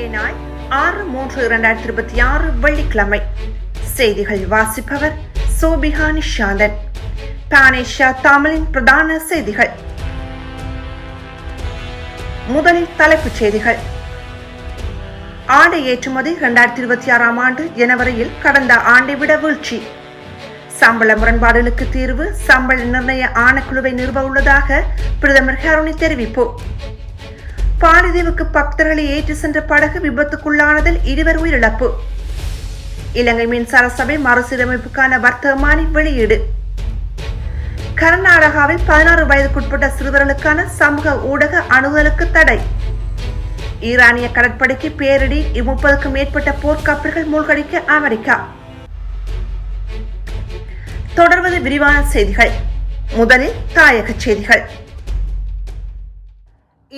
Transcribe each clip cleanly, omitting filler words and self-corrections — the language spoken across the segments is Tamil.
இன்றைய நாள் 6/3/2026 வெள்ளிக்கிழமை. செய்திகள் வாசிப்பவர் சோபிகா நிஷாந்தன். பானேஷா தமிழின் பிரதான செய்திகள். முதலில் தலைப்புச் செய்திகள். ஆடை ஏற்றுமதி 2026 ஆண்டு ஜனவரியில் கடந்த ஆண்டை விட வீழ்ச்சி. சம்பள முரண்பாடுகளுக்கு தீர்வு, சம்பள நிர்ணய ஆணைக்குழுவை நிறுவ உள்ளதாக பிரதமர் ஹருணி தெரிவிப்பு. பாலதீவுக்கு பக்தர்களை ஏற்றி சென்ற படகு விபத்துக்குள்ளானதில் 2 உயிரிழப்பு. இலங்கை மின்சார சபை மறுசீரமைப்புக்கான வர்த்தமானி வெளியீடு. கர்நாடகாவில் 16 வயதுக்குட்பட்ட சிறுவர்களுக்கான சமூக ஊடக அணுகலுக்கு தடை. ஈரானிய கடற்படைக்கு பேரிடி, 30க்கும் மேற்பட்ட போர்க்கப்பல்கள் மூழ்கடிக்க அமெரிக்கா. தொடர்வது விரிவான செய்திகள். முதலில் தாயக செய்திகள்.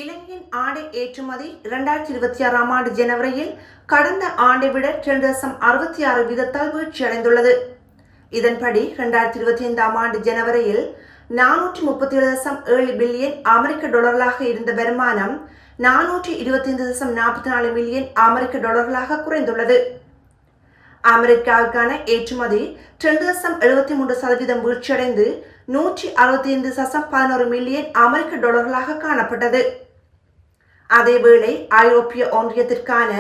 இலங்கையின் ஆடை ஏற்றுமதி 2026 ஆண்டு ஜனவரியில் கடந்த ஆண்டை விட 2.66 வீதத்தால் வீழ்ச்சியடைந்துள்ளது. இதன்படி 2025 ஆண்டு ஜனவரியில் 437.7 பில்லியன் அமெரிக்க டாலர்களாக இருந்த வருமானம் 425.44 மில்லியன் அமெரிக்க டாலர்களாக குறைந்துள்ளது. அமெரிக்காவுக்கான ஏற்றுமதி 2.73% வீழ்ச்சியடைந்து 165.11 மில்லியன் அமெரிக்க டாலர்களாக காணப்பட்டது. அதேவேளை ஐரோப்பிய ஒன்றியத்திற்கான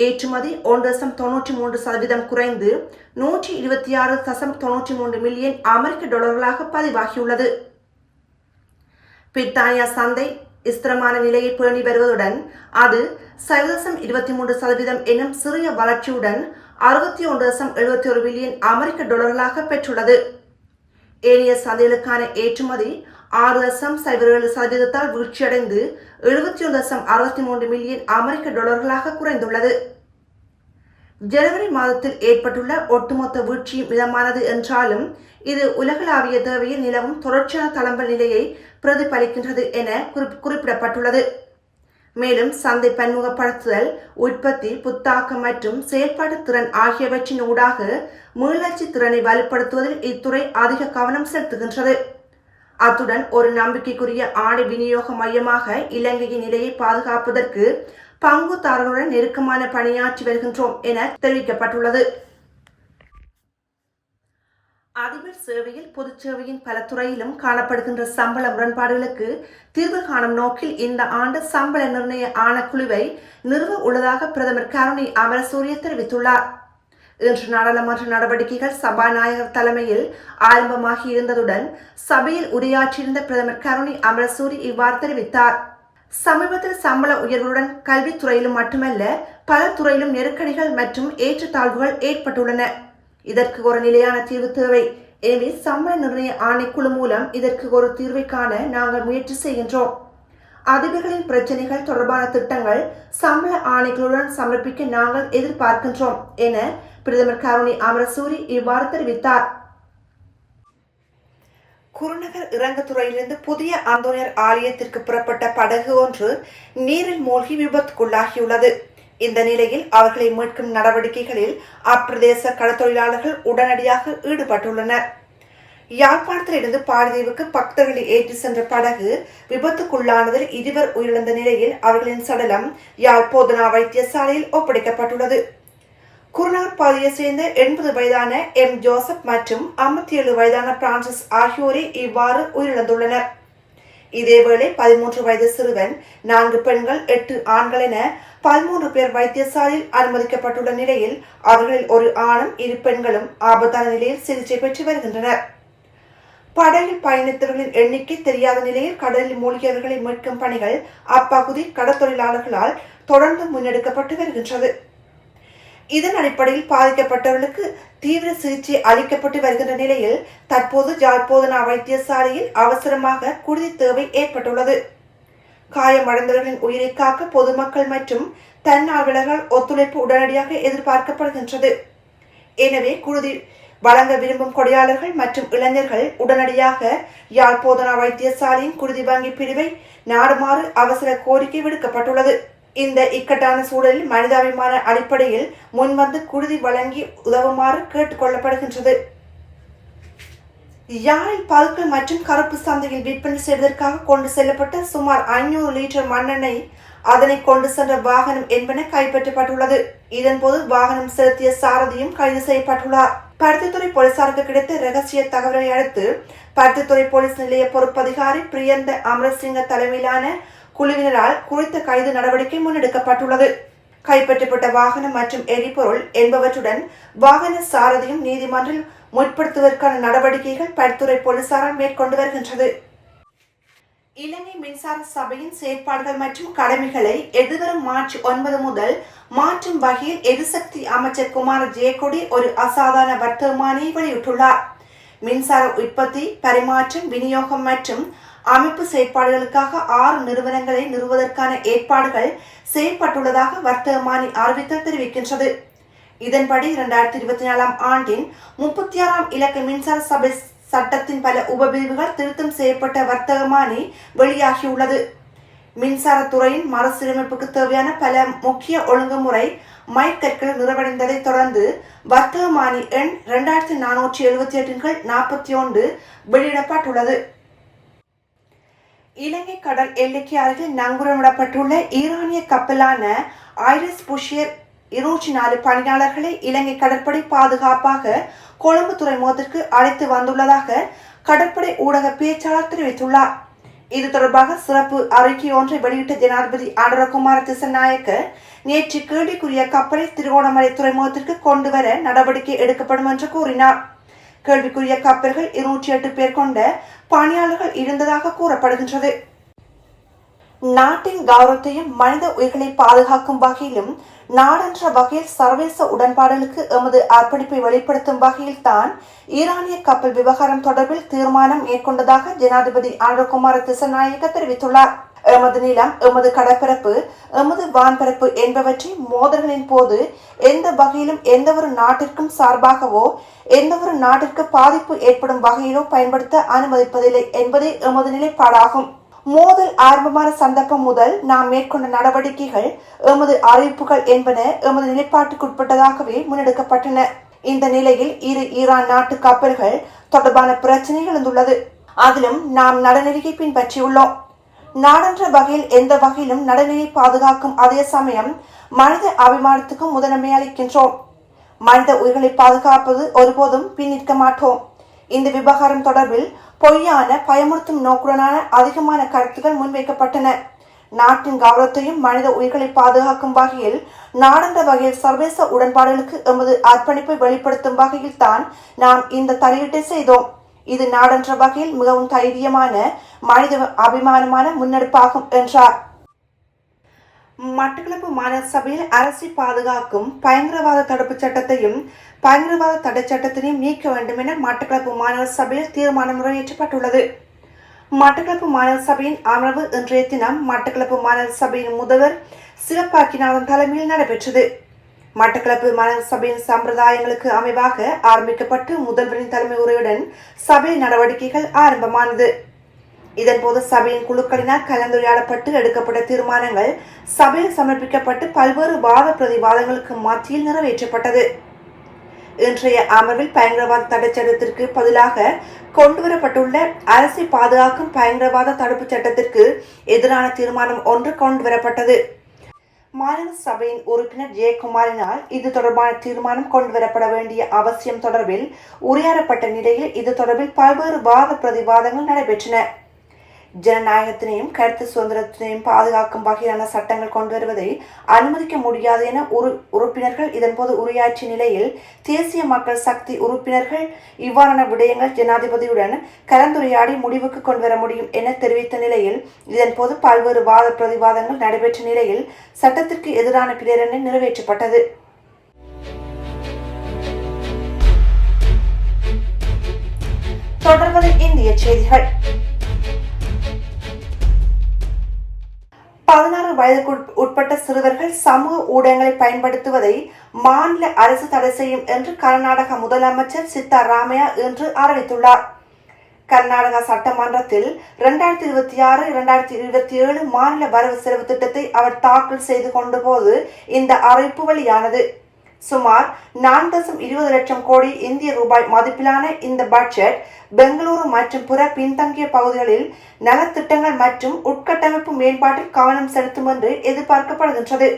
ஏற்றுமதி 1.93% குறைந்து 126.93 மில்லியன் அமெரிக்க டாலர்களாக பதிவாகியுள்ளது. பிரித்தானியா சந்தை ஸ்திரமான நிலையை பேணி வருவதுடன் அது 0.23% எனும் சிறிய வளர்ச்சியுடன் 61.71 பில்லியன் அமெரிக்க டாலர்களாக பெற்றுள்ளது. ஏனைய சந்தைகளுக்கான ஏற்றுமதி 6.07% வீழ்ச்சியடைந்து 71.63 மில்லியன் அமெரிக்க டாலர்களாக குறைந்துள்ளது. ஜனவரி மாதத்தில் ஏற்பட்டுள்ள ஒட்டுமொத்த வீழ்ச்சி மிதமானது என்றாலும் இது உலகளாவிய தேவையில் நிலவும் தொடர்ச்சியான தளம்பல் நிலையை பிரதிபலிக்கின்றது என குறிப்பிடப்பட்டுள்ளது. மேலும் சந்தை பன்முகப்படுத்துதல், உற்பத்தி, புத்தாக்கம் மற்றும் செயல்பாட்டு திறன் ஆகியவற்றின் ஊடாக மீளர்ச்சி திறனை வலுப்படுத்துவதில் இத்துறை அதிக கவனம் செலுத்துகின்றது. அத்துடன் ஒரு நம்பிக்கைக்குரிய ஆடை விநியோக மையமாக இலங்கையின் நிலையை பாதுகாப்பதற்கு பங்குதாரர்களுடன் நெருக்கமான பணியாற்றி வருகின்றோம் என தெரிவிக்கப்பட்டுள்ளது. அதிபர் சேவையில் பொதுச் சேவையின் பல துறையிலும் காணப்படுகின்ற சம்பள முரண்பாடுகளுக்கு தீர்வு காணும் நோக்கில் இந்த ஆண்டு சம்பள நிர்ணய ஆணைக்குழுவை நிறுவ உள்ளதாக பிரதமர் ஹருணி அமரசூரிய தெரிவித்துள்ளார். இன்று நாடாளுமன்ற நடவடிக்கைகள் சபாநாயகர் தலைமையில் ஆரம்பமாகி இருந்ததுடன் சபையில் உரையாற்றியிருந்த பிரதமர் ஹருணி அமரசூரி இவ்வாறு தெரிவித்தார். சமீபத்தில் சம்பள உயர்வுடன் கல்வித்துறையிலும் மட்டுமல்ல பல துறையிலும் நெருக்கடிகள் மற்றும் ஏற்றத்தாழ்வுகள் ஏற்பட்டுள்ளன. இதற்கு ஒரு நிலையான தீர்வு தேவை. எனவே சம்பள நிர்ணய ஆணைக்குழு மூலம் இதற்கு ஒரு தீர்வை காண நாங்கள் முயற்சி செய்கின்றோம். அதிபர்களின் பிரச்சனைகள் தொடர்பான திட்டங்கள் சம்பள ஆணைகளுடன் சமர்ப்பிக்க நாங்கள் எதிர்பார்க்கின்றோம் என பிரதமர் ஹருணி அமரசூரி இவ்வாறு தெரிவித்தார். குருநகர் இறங்குதுறையிலிருந்து புதிய அந்தோனியர் ஆலயத்திற்கு புறப்பட்ட படகு ஒன்று நீரில் மூழ்கி விபத்துக்குள்ளாகியுள்ளது. இந்த நிலையில் அவர்களை மீட்கும் நடவடிக்கைகளில் அப்பிரதேச கடற்தொழிலாளர்கள் உடனடியாக ஈடுபட்டுள்ளனர். யாழ்ப்பாணத்திலிருந்து பாலதீவுக்கு பக்தர்களை ஏற்றி சென்ற படகு விபத்துக்குள்ளானதில் 2 உயிரிழந்த நிலையில் அவர்களின் சடலம் யாழ் போதனா வைத்தியசாலையில் ஒப்படைக்கப்பட்டுள்ளது. குருநகர் பகுதியை சேர்ந்த 80 வயதான எம் ஜோசப் மற்றும் 57 வயதான பிரான்சிஸ் ஆகியோரே இவ்வாறு உயிரிழந்துள்ளனர். இதேவேளை 13 வயது சிறுவன், 4 பெண்கள், 8 ஆண்கள் என 13 பேர் வைத்தியசாலையில் அனுமதிக்கப்பட்டுள்ள நிலையில் அவர்களில் ஒரு ஆணும் 2 பெண்களும் ஆபத்தான நிலையில் சிகிச்சை பெற்று வருகின்றனர். படகில் பயணித்தவர்களின் எண்ணிக்கை தெரியாத நிலையில் கடலில் மூழ்கியவர்களை மீட்கும் பணிகள் அப்பகுதி கடற்தொழிலாளர்களால் தொடர்ந்து முன்னெடுக்கப்பட்டு வருகின்றது. இதன் அடிப்படையில் பாதிக்கப்பட்டவர்களுக்கு தீவிர சிகிச்சை அளிக்கப்பட்டு வருகின்ற நிலையில் தற்போது யாழ் போதனா வைத்தியசாலையில் அவசரமாக குருதி தேவை ஏற்பட்டுள்ளது. காயமடைந்தவர்களின் உயிரை காக்க பொதுமக்கள் மற்றும் தன்னார்வலர்கள் ஒத்துழைப்பு உடனடியாக எதிர்பார்க்கப்படுகின்றது. எனவே குருதி வழங்க விரும்பும் கொடையாளர்கள் மற்றும் இளைஞர்கள் உடனடியாக யாழ் போதனா வைத்தியசாலையின் குருதி வங்கி பிரிவை நாடுமாறு அவசர கோரிக்கை விடுக்கப்பட்டுள்ளது. இந்த இக்கட்டான சூழலில் மனிதாபிமான அடிப்படையில் முன்வந்து குருதி வழங்கி உதவுமாறு கேட்டுக் கொள்ளப்படுகின்றது. யாழில் பல்கள் மற்றும் கருப்பு சந்தையில் விற்பனை செய்வதற்காக கொண்டு செல்லப்பட்ட சுமார் 500 லிட்டர் மண்ணெண்ணெய் அதனை கொண்டு சென்ற வாகனம் என்பன கைப்பற்றப்பட்டுள்ளது. இதன்போது வாகனம் செலுத்திய சாரதியும் கைது செய்யப்பட்டுள்ளார். பருத்தித்துறை போலீசாருக்கு கிடைத்த ரகசிய தகவலை அடுத்து பருத்தித்துறை போலீஸ் நிலைய பொறுப்பதிகாரி பிரியந்த அமரசிங்க தலைமையிலான குழுவினரால் குறித்த கைது நடவடிக்கை முன்னெடுக்கப்பட்டுள்ளது. கைப்பற்றப்பட்ட வாகனம் மற்றும் எரிபொருள் என்பவற்றுடன் வாகன சாரதியும் நீதிமன்றில் முற்படுத்துவதற்கான நடவடிக்கைகள் பருத்தித்துறை போலீசாரால் மேற்கொண்டு வருகின்றது. இலங்கை மின்சார சபையின் செயற்பாடுகள் மற்றும் கடமைகளை எதிர்வரும் மார்ச் 9 முதல் மாற்றும் வகையில் எரிசக்தி அமைச்சர் குமார ஜெயக்கொடி ஒரு அசாதாரண வர்த்தமானியை வெளியிட்டுள்ளார். மின்சார உற்பத்தி, பரிமாற்றம், விநியோகம் மற்றும் அமைப்பு செயற்பாடுகளுக்காக 6 நிறுவனங்களை நிறுவுவதற்கான ஏற்பாடுகள் செய்யப்பட்டுள்ளதாக வர்த்தமானி அறிவித்தல் தெரிவிக்கின்றது. இதன்படி 2024 ஆண்டின் 36ஆம் இலக்க மின்சார சபை சட்டத்தின் பல உபபிரிவுகள் திருத்தம் செய்யப்பட்ட வர்த்தகமானி வெளியாகியுள்ளது. மின்சாரத்துறையின் மறுசீரமைப்புக்கு தேவையான பல முக்கிய ஒழுங்குமுறை மைற்கற்கள் நிறைவடைந்ததை தொடர்ந்து வர்த்தகமானி எண் 2478/41 வெளியிடப்பட்டுள்ளது. இலங்கை கடல் எல்லைக்கு அருகில் நங்கூரமிடப்பட்டுள்ள ஈரானிய கப்பலான ஐரிஸ் புஷியர் 204 பணியாளர்களை இலங்கை கடற்படை பாதுகாப்பாக கொழும்பு துறைமுகத்திற்கு அழைத்து வந்துள்ளதாக கடற்படை ஊடக பேச்சாளர் தெரிவித்துள்ளார். இது தொடர்பாக சிறப்பு அறிக்கை ஒன்றை வெளியிட்ட ஜனாதிபதி அனுரகுமார திசாநாயக்க நேற்று கேள்விக்குரிய கப்பலை திருகோணமலை துறைமுகத்திற்கு கொண்டுவர நடவடிக்கை எடுக்கப்படும் என்று கூறினார். கேள்விக்குரிய கப்பல்கள் 208 பேர் கொண்ட பணியாளர்கள் இருந்ததாக கூறப்படுகின்றது. நாட்டின் கௌரவத்தையும் மனித உயிர்களை பாதுகாக்கும் வகையிலும் நாடென்ற வகையில் சர்வதேச உடன்பாடுகளுக்கு எமது அர்ப்பணிப்பை வெளிப்படுத்தும் வகையில் தான் ஈரானிய கப்பல் விவகாரம் தொடர்பில் தீர்மானம் மேற்கொண்டதாக ஜனாதிபதி அனுரகுமார திசாநாயக்க தெரிவித்துள்ளார். எமது நிலம், எமது கடற்பரப்பு, எமது வான்பரப்பு என்பவற்றை மோதல்களின் போது எந்த வகையிலும் எந்தவொரு நாட்டிற்கும் சார்பாகவோ எந்தவொரு நாட்டிற்கு பாதிப்பு ஏற்படும் வகையிலோ பயன்படுத்த அனுமதிப்பதில்லை என்பதே எமது நிலைப்பாடாகும். மோதல் ஆரம்பமான சந்தர்ப்பம் முதல் நாம் மேற்கொண்ட நடவடிக்கைகள், எமது அறிவிப்புகள் என்பன எமது நிலைப்பாட்டுக்குட்பட்டதாகவே முன்னெடுக்கப்பட்டன. இந்த நிலையில் ஈரான் நாட்டு கப்பல்கள் தொடர்பான பிரச்சனை எழுந்துள்ளது. அதிலும் நாம் நடுநிலையை பின்பற்றியுள்ளோம். நாடென்ற வகையில் எந்த வகையிலும் நடுநிலை பாதுகாக்கும் அதே சமயம் மனித அபிமானத்துக்கும் முதன்மை அளிக்கின்றோம். மனித உயிர்களை பாதுகாப்பது ஒருபோதும் பின்னிற்க மாட்டோம். இந்த விவகாரம் தொடர்பில் பொய்யான பயமுறுத்தும் நோக்குடனான அதிகமான கருத்துக்கள் முன்வைக்கப்பட்டன. நாட்டின் கௌரவத்தையும் மனித உயிர்களை பாதுகாக்கும் வகையில் நாடென்ற வகையில் சர்வதேச உடன்பாடுகளுக்கு எமது அர்ப்பணிப்பை வெளிப்படுத்தும் வகையில் தான் நாம் இந்த தலையீட்டை செய்தோம். இது நாடென்ற வகையில் மிகவும் தைரியமான மனித அபிமானமான முன்னெடுப்பாகும் என்றார். மட்டக்களப்பு மாநகர சபையில் அரசை பாதுகாக்கும் பயங்கரவாத தடுப்பு சட்டத்தையும் பயங்கரவாத தடை சட்டத்தினையும் நீக்க வேண்டும் என மட்டக்களப்பு மாநகர சபையில் தீர்மானம் நிறைவேற்றப்பட்டுள்ளது. மட்டக்களப்பு மாநகர சபையின் அமர்வு இன்றைய தினம் மட்டக்களப்பு மாநகர சபையின் முதல்வர் சிவப்பாக்கிநாதன் தலைமையில் நடைபெற்றது. மட்டக்களப்பு மாநகர சபையின் சம்பிரதாயங்களுக்கு அமைவாக ஆரம்பிக்கப்பட்டு முதல்வரின் தலைமை உரையுடன் சபை நடவடிக்கைகள் ஆரம்பமானது. இதன்போது சபையின் குழுக்களினால் கலந்துரையாடப்பட்டு எடுக்கப்பட்ட தீர்மானங்கள் சபையில் சமர்ப்பிக்கப்பட்டு பல்வேறு வாத பிரதிவாதங்களுக்கு மத்தியில் நிறைவேற்றப்பட்டது. இன்றைய அமர்வில் பயங்கரவாத தடை சட்டத்திற்கு பதிலாக கொண்டுவரப்பட்டுள்ள அரசை பாதுகாக்கும் பயங்கரவாத தடுப்பு சட்டத்திற்கு எதிரான தீர்மானம் ஒன்று கொண்டுவரப்பட்டது. மாநில சபையின் உறுப்பினர் ஜெயக்குமாரினால் இது தொடர்பான தீர்மானம் கொண்டுவரப்பட வேண்டிய அவசியம் தொடர்பில் உரையாடப்பட்ட நிலையில் இது தொடர்பில் பல்வேறு வாத பிரதிவாதங்கள் நடைபெற்றன. ஜனநாயகத்தினையும் கருத்து சுதந்திரத்தினையும் பாதுகாக்கும் வகையிலான சட்டங்கள் கொண்டு வருவதை அனுமதிக்க முடியாது என உறுப்பினர்கள் இதன்போது உரையாற்றிய நிலையில் தேசிய மக்கள் சக்தி உறுப்பினர்கள் இவ்வாறான விடயங்கள் ஜனாதிபதியுடன் கலந்துரையாடி முடிவுக்கு கொண்டு வர முடியும் என தெரிவித்த நிலையில் இதன்போது பல்வேறு வாத பிரதிவாதங்கள் நடைபெற்ற நிலையில் சட்டத்திற்கு எதிரான பிரேரணை நிறைவேற்றப்பட்டது. தொடர்வது இந்திய செய்திகள். 16 வயதுக்கு உட்பட்ட சிறுவர்கள் சமூக ஊடகங்களை பயன்படுத்துவதை மாநில அரசு தடை செய்யும் என்று கர்நாடக முதலமைச்சர் சித்தராமையா இன்று அறிவித்துள்ளார். கர்நாடக சட்டமன்றத்தில் 2026-2027 மாநில வரவு செலவு திட்டத்தை அவர் தாக்கல் செய்து கொண்ட போது இந்த அறிவிப்பு வெளியானது. சுமார் 4.20 லட்சம் கோடி இந்திய ரூபாய் மதிப்பிலான இந்த பட்ஜெட் பெங்களூரு மற்றும் பிற பின்தங்கிய பகுதிகளில் நலத்திட்டங்கள் மற்றும் உட்கட்டமைப்பு மேம்பாட்டில் கவனம் செலுத்தும் என்று எதிர்பார்க்கப்படுகின்றது.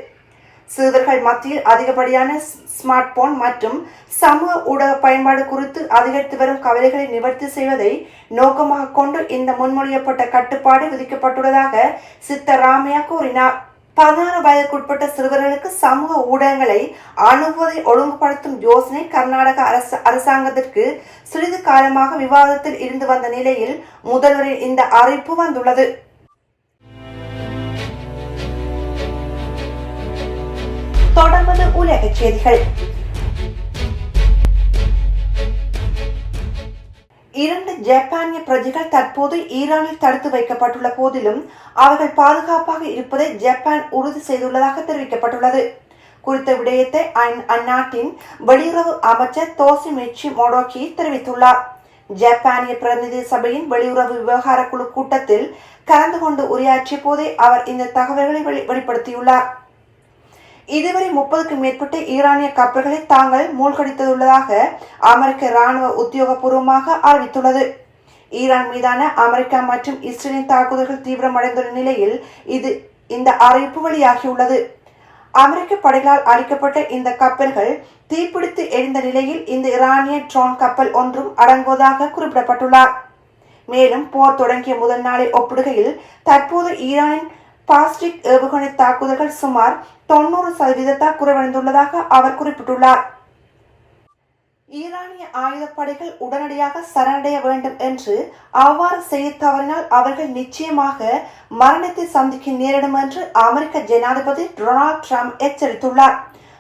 சிறுவர்கள் மத்தியில் அதிகப்படியான ஸ்மார்ட் போன் மற்றும் சமூக ஊடக பயன்பாடு குறித்து அதிகரித்து வரும் கவலைகளை நிவர்த்தி செய்வதை நோக்கமாக கொண்டு இந்த முன்மொழியப்பட்ட கட்டுப்பாடு விதிக்கப்பட்டுள்ளதாக சித்தராமையா கூறினார். 16 வயதுக்குட்பட்ட சிறுவர்களுக்கு சமூக ஊடகங்களை அணுகுவதை ஒழுங்குபடுத்தும் யோசனை கர்நாடக அரசாங்கத்திற்கு சிறிது காலமாக விவாதத்தில் இருந்து வந்த நிலையில் முதல்வரின் இந்த அறிவிப்பு வந்துள்ளது. தொடர்வது உலக செய்திகள். 2 ஜப்பானிய பிரஜைகள் தற்போது ஈரானில் தடுத்து வைக்கப்பட்டுள்ள போதிலும் அவர்கள் பாதுகாப்பாக இருப்பதை ஜப்பான் உறுதி செய்துள்ளதாக தெரிவிக்கப்பட்டுள்ளது. குறித்த விடயத்தை அந்நாட்டின் வெளியுறவு அமைச்சர் தோசிமிட்சி மொடோகி தெரிவித்துள்ளார். ஜப்பானிய பிரதிநிதி சபையின் வெளியுறவு விவகார குழு கூட்டத்தில் கலந்து கொண்டு உரையாற்றிய போதே அவர் இந்த தகவல்களை வெளிப்படுத்தியுள்ளார். இதுவரை 30க்கும் மேற்பட்ட ஈரானிய கப்பல்களை தாங்கள் மூழ்கடித்துள்ளதாக அமெரிக்க ராணுவ உத்தியோகபூர்வமாக அறிவித்துள்ளது. ஈரான் மீதான அமெரிக்கா மற்றும் இஸ்ரேலின் தாக்குதல்கள் தீவிரமடைந்துள்ள நிலையில் இந்த அறிவிப்பு வெளியாகியுள்ளது. அமெரிக்க படைகளால் அளிக்கப்பட்ட இந்த கப்பல்கள் தீப்பிடித்து எரிந்த நிலையில் இந்த ஈரானிய ட்ரோன் கப்பல் ஒன்றும் அடங்குவதாக குறிப்பிடப்பட்டுள்ளார். மேலும் போர் தொடங்கிய முதல் நாளை ஒப்பிடுகையில் தற்போது ஈரானின் பாஸ்டிக் ஏவுகணை தாக்குதல்கள் சுமார் 90% குறைவடைந்துள்ளதாக அவர் குறிப்பிட்டுள்ளார். ஈரானிய ஆயுதப்படைகள் உடனடியாக சரணடைய வேண்டும் என்று அவ்வாறு செய்ய தவறினால் அவர்கள் நிச்சயமாக மரணத்தை சந்திக்க நேரிடும் என்று அமெரிக்க ஜனாதிபதி டொனால்ட் ட்ரம்ப் எச்சரித்துள்ளார்.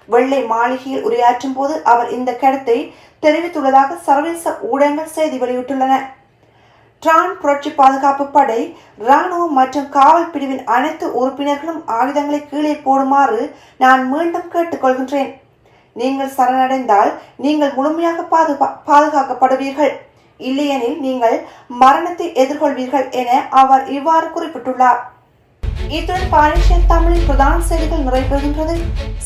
வெள்ளை மாளிகையில் உரையாற்றும் போது அவர் இந்த கருத்தை தெரிவித்துள்ளதாக சர்வதேச ஊடகங்கள் செய்தி வெளியிட்டுள்ளன. டிரான் புரட்சி பாதுகாப்பு படை, ராணுவம் மற்றும் காவல் பிரிவின் அனைத்து உறுப்பினர்களும் ஆயுதங்களை கீழே போடுமாறு நான் மீண்டும் கேட்டுக்கொள்கின்றேன். நீங்கள் சரணடைந்தால் நீங்கள் முழுமையாக பாதுகாக்கப்படுவீர்கள், இல்லையெனில் நீங்கள் மரணத்தை எதிர்கொள்வீர்கள் என அவர் இவ்வாறு குறிப்பிட்டுள்ளார். இத்துடன் பானிஷியன் தமிழின் பிரதான செய்திகள் நிறைவேறுகின்றது.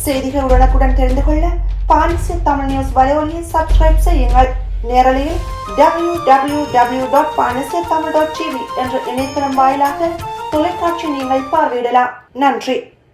செய்திகள் உடனுக்குடன் தெரிந்து கொள்ள பானிஷியன் தமிழ் நியூஸ் வலையொலியை சப்ஸ்கிரைப் செய்யுங்கள். நேரலையில் www.panisyatamil.tv என்ற இணையதளம் வாயிலாக தொலைக்காட்சி நீங்கள் பார்வையிடலாம். நன்றி.